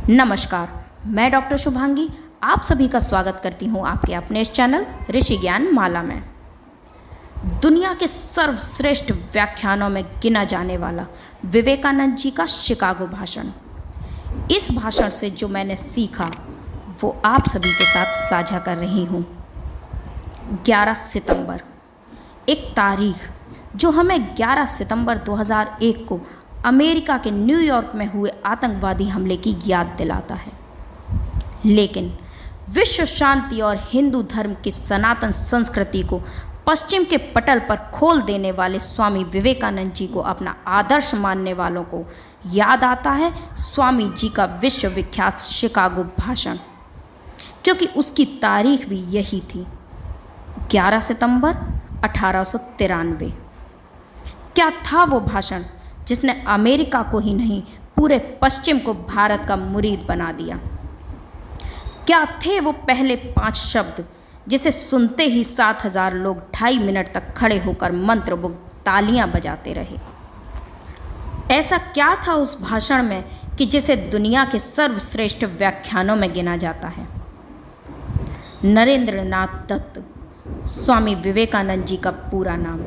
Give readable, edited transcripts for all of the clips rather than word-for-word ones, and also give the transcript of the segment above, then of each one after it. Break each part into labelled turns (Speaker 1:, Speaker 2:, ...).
Speaker 1: नमस्कार, मैं डॉक्टर शुभांगी आप सभी का स्वागत करती हूँ आपके अपने इस चैनल ऋषि ज्ञान माला में। दुनिया के सर्वश्रेष्ठ व्याख्यानों में गिना जाने वाला विवेकानंद जी का शिकागो भाषण। इस भाषण से जो मैंने सीखा वो आप सभी के साथ साझा कर रही हूँ। 11 सितंबर, एक तारीख जो हमें 11 सितंबर 2001 को अमेरिका के न्यूयॉर्क में हुए आतंकवादी हमले की याद दिलाता है। लेकिन विश्व शांति और हिंदू धर्म की सनातन संस्कृति को पश्चिम के पटल पर खोल देने वाले स्वामी विवेकानंद जी को अपना आदर्श मानने वालों को याद आता है स्वामी जी का विश्वविख्यात शिकागो भाषण, क्योंकि उसकी तारीख भी यही थी, 11 सितंबर 1893। क्या था वो भाषण जिसने अमेरिका को ही नहीं पूरे पश्चिम को भारत का मुरीद बना दिया? क्या थे वो पहले 5 शब्द जिसे सुनते ही 7000 लोग 2.5 मिनट तक खड़े होकर मंत्रमुग्ध तालियां बजाते रहे? ऐसा क्या था उस भाषण में कि जिसे दुनिया के सर्वश्रेष्ठ व्याख्यानों में गिना जाता है? नरेंद्रनाथ दत्त, स्वामी विवेकानंद जी का पूरा नाम।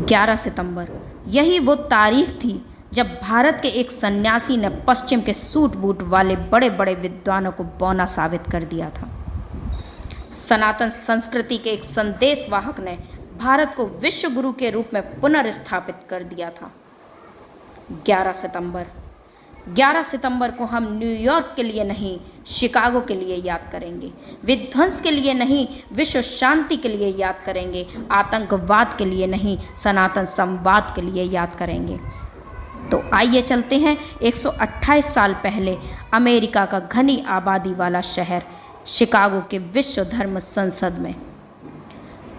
Speaker 1: 11 सितंबर, यही वो तारीख थी जब भारत के एक सन्यासी ने पश्चिम के सूट बूट वाले बड़े बड़े विद्वानों को बौना साबित कर दिया था। सनातन संस्कृति के एक संदेशवाहक ने भारत को विश्व गुरु के रूप में पुनर्स्थापित कर दिया था। 11 सितंबर को हम न्यूयॉर्क के लिए नहीं, शिकागो के लिए याद करेंगे। विध्वंस के लिए नहीं, विश्व शांति के लिए याद करेंगे। आतंकवाद के लिए नहीं, सनातन संवाद के लिए याद करेंगे। तो आइए चलते हैं 128 साल पहले अमेरिका का घनी आबादी वाला शहर शिकागो के विश्व धर्म संसद में।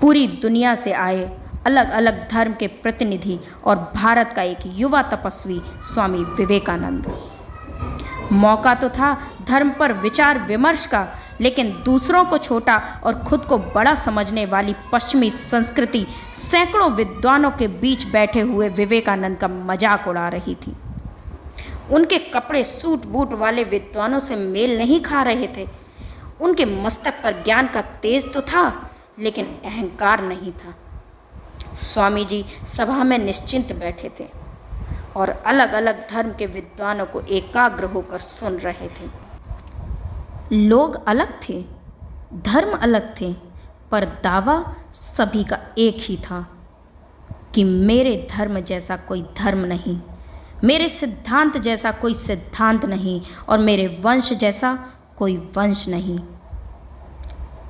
Speaker 1: पूरी दुनिया से आए अलग अलग धर्म के प्रतिनिधि और भारत का एक युवा तपस्वी स्वामी विवेकानंद। मौका तो था धर्म पर विचार विमर्श का, लेकिन दूसरों को छोटा और खुद को बड़ा समझने वाली पश्चिमी संस्कृति सैकड़ों विद्वानों के बीच बैठे हुए विवेकानंद का मजाक उड़ा रही थी। उनके कपड़े सूट बूट वाले विद्वानों से मेल नहीं खा रहे थे। उनके मस्तक पर ज्ञान का तेज तो था, लेकिन अहंकार नहीं था। स्वामी जी सभा में निश्चिंत बैठे थे और अलग अलग धर्म के विद्वानों को एकाग्र होकर सुन रहे थे। लोग अलग थे, धर्म अलग थे, पर दावा सभी का एक ही था कि मेरे धर्म जैसा कोई धर्म नहीं, मेरे सिद्धांत जैसा कोई सिद्धांत नहीं और मेरे वंश जैसा कोई वंश नहीं।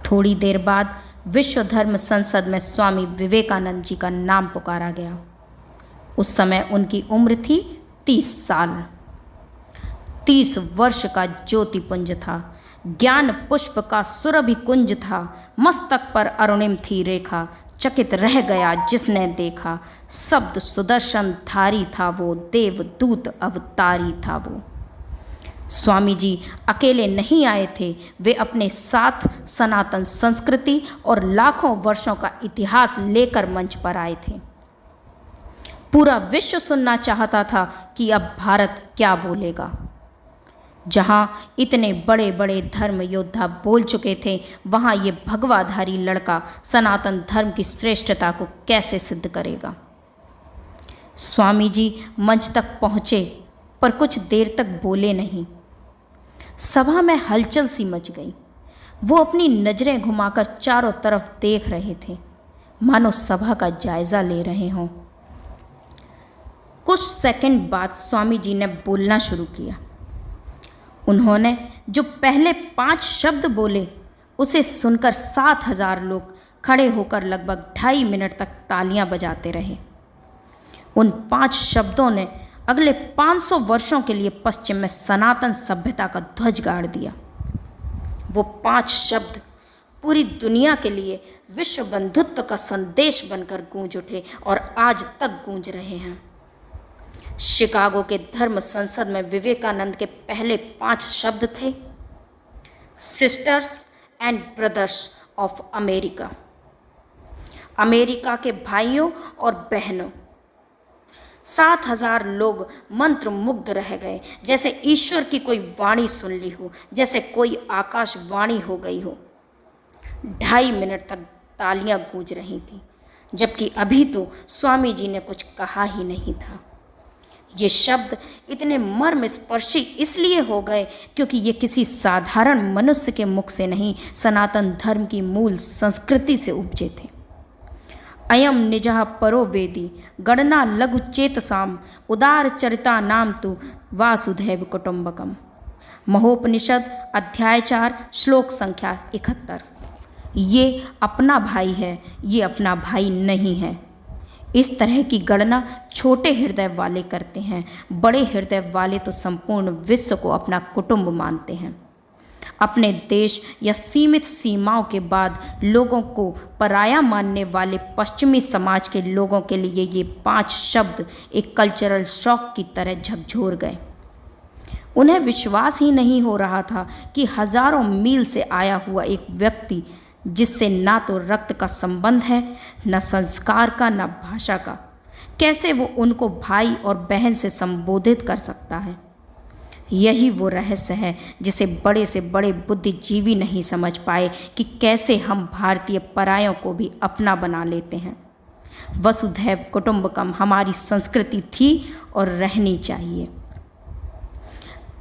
Speaker 1: थोड़ी देर बाद विश्व धर्म संसद में स्वामी विवेकानंद जी का नाम पुकारा गया। उस समय उनकी उम्र थी 30 साल। 30 वर्ष का ज्योतिपुंज था, ज्ञान पुष्प का सुरभि कुंज था। मस्तक पर अरुणिम थी रेखा, चकित रह गया जिसने देखा। शब्द सुदर्शन धारी था वो, देवदूत अवतारी था वो। स्वामी जी अकेले नहीं आए थे, वे अपने साथ सनातन संस्कृति और लाखों वर्षों का इतिहास लेकर मंच पर आए थे। पूरा विश्व सुनना चाहता था कि अब भारत क्या बोलेगा। जहां इतने बड़े बड़े धर्म योद्धा बोल चुके थे, वहां ये भगवाधारी लड़का सनातन धर्म की श्रेष्ठता को कैसे सिद्ध करेगा। स्वामी जी मंच तक पहुंचे, पर कुछ देर तक बोले नहीं। सभा में हलचल सी मच गई। वो अपनी नजरें घुमाकर चारों तरफ देख रहे थे, मानो सभा का जायजा ले रहे हों। कुछ सेकंड बाद स्वामी जी ने बोलना शुरू किया। उन्होंने जो पहले 5 शब्द बोले, उसे सुनकर 7000 लोग खड़े होकर लगभग 2.5 मिनट तक तालियां बजाते रहे। उन 5 शब्दों ने अगले 500 वर्षों के लिए पश्चिम में सनातन सभ्यता का ध्वज गाड़ दिया। वो 5 शब्द पूरी दुनिया के लिए विश्व बंधुत्व का संदेश बनकर गूंज उठे और आज तक गूंज रहे हैं। शिकागो के धर्म संसद में विवेकानंद के पहले 5 शब्द थे, sisters and brothers of America. America के भाइयों और बहनों, 7,000 लोग मंत्रमुग्ध रह गए, जैसे ईश्वर की कोई वाणी सुन ली हो, जैसे कोई आकाशवाणी हो गई हो। 2.5 मिनट तक तालियां गूंज रही थीं, जबकि अभी तो स्वामी जी ने कुछ कहा ही नहीं था। ये शब्द इतने मर्मस्पर्शी इसलिए हो गए क्योंकि ये किसी साधारण मनुष्य के मुख से नहीं, सनातन धर्म की मूल संस्कृति से उपजे थे। अयम निजः परो वेदी गणना लघु चेतसाम उदार चरिता नाम तु वासुधैव कुटुंबकम। महोपनिषद अध्याय 4 श्लोक संख्या 71। ये अपना भाई है, ये अपना भाई नहीं है। इस तरह की गणना छोटे हृदय वाले करते हैं, बड़े हृदय वाले तो संपूर्ण विश्व को अपना कुटुंब मानते हैं। अपने देश या सीमित सीमाओं के बाद लोगों को पराया मानने वाले पश्चिमी समाज के लोगों के लिए ये 5 शब्द एक कल्चरल शॉक की तरह झकझोर गए। उन्हें विश्वास ही नहीं हो रहा था कि हजारों मील से आया हुआ एक व्यक्ति, जिससे ना तो रक्त का संबंध है, न संस्कार का, न भाषा का, कैसे वो उनको भाई और बहन से संबोधित कर सकता है। यही वो रहस्य है जिसे बड़े से बड़े बुद्धिजीवी नहीं समझ पाए कि कैसे हम भारतीय परायों को भी अपना बना लेते हैं। वसुधैव कुटुंबकम हमारी संस्कृति थी और रहनी चाहिए।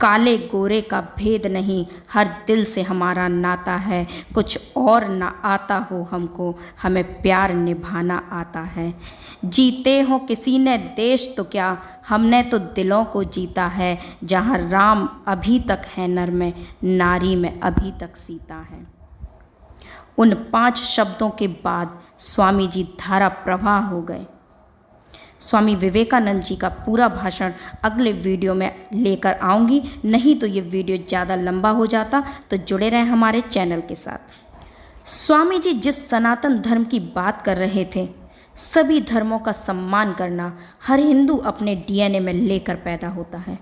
Speaker 1: काले गोरे का भेद नहीं, हर दिल से हमारा नाता है। कुछ और ना आता हो हमको, हमें प्यार निभाना आता है। जीते हो किसी ने देश तो क्या, हमने तो दिलों को जीता है। जहाँ राम अभी तक है नर में, नारी में अभी तक सीता है। उन 5 शब्दों के बाद स्वामी जी धारा प्रवाह हो गए। स्वामी विवेकानंद जी का पूरा भाषण अगले वीडियो में लेकर आऊँगी, नहीं तो ये वीडियो ज़्यादा लंबा हो जाता। तो जुड़े रहें हमारे चैनल के साथ। स्वामी जी जिस सनातन धर्म की बात कर रहे थे, सभी धर्मों का सम्मान करना हर हिंदू अपने डीएनए में लेकर पैदा होता है।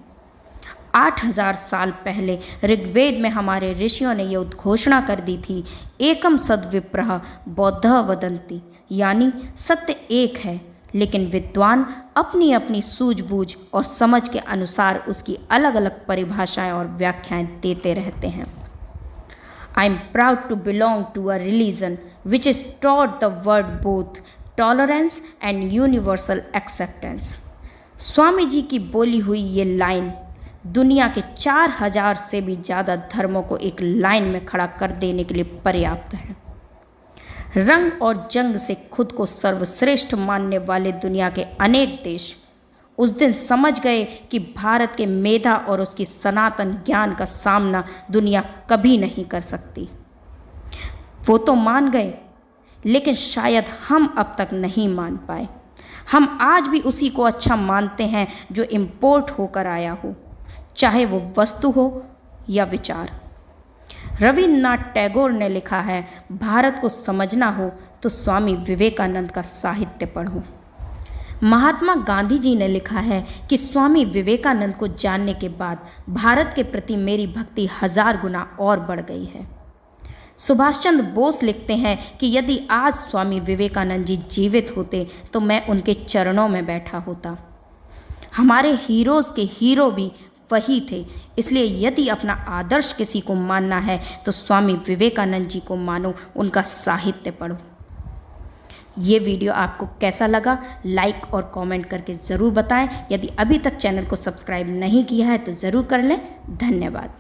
Speaker 1: 8,000 साल पहले ऋग्वेद में हमारे ऋषियों ने यह उद्घोषणा कर दी थी, एकम सद्विप्रः बौद्धः वदन्ति, यानी सत्य एक है, लेकिन विद्वान अपनी अपनी सूझबूझ और समझ के अनुसार उसकी अलग अलग परिभाषाएं और व्याख्याएं देते रहते हैं। I am proud to belong to a religion which is taught the world both tolerance and universal acceptance. Swami ji की बोली हुई ये लाइन दुनिया के 4,000 से भी ज़्यादा धर्मों को एक लाइन में खड़ा कर देने के लिए पर्याप्त है। रंग और जंग से खुद को सर्वश्रेष्ठ मानने वाले दुनिया के अनेक देश उस दिन समझ गए कि भारत के मेधा और उसकी सनातन ज्ञान का सामना दुनिया कभी नहीं कर सकती। वो तो मान गए, लेकिन शायद हम अब तक नहीं मान पाए। हम आज भी उसी को अच्छा मानते हैं जो इम्पोर्ट होकर आया हो, चाहे वो वस्तु हो या विचार। रविन्द्रनाथ टैगोर ने लिखा है, भारत को समझना हो तो स्वामी विवेकानंद का साहित्य पढ़ो। महात्मा गांधी जी ने लिखा है कि स्वामी विवेकानंद को जानने के बाद भारत के प्रति मेरी भक्ति 1000 गुना और बढ़ गई है। सुभाष चंद्र बोस लिखते हैं कि यदि आज स्वामी विवेकानंद जी जीवित होते तो मैं उनके चरणों में बैठा होता। हमारे हीरोज़ के हीरो भी वही थे, इसलिए यदि अपना आदर्श किसी को मानना है तो स्वामी विवेकानंद जी को मानो, उनका साहित्य पढ़ो। ये वीडियो आपको कैसा लगा, लाइक और कमेंट करके ज़रूर बताएं। यदि अभी तक चैनल को सब्सक्राइब नहीं किया है तो ज़रूर कर लें। धन्यवाद।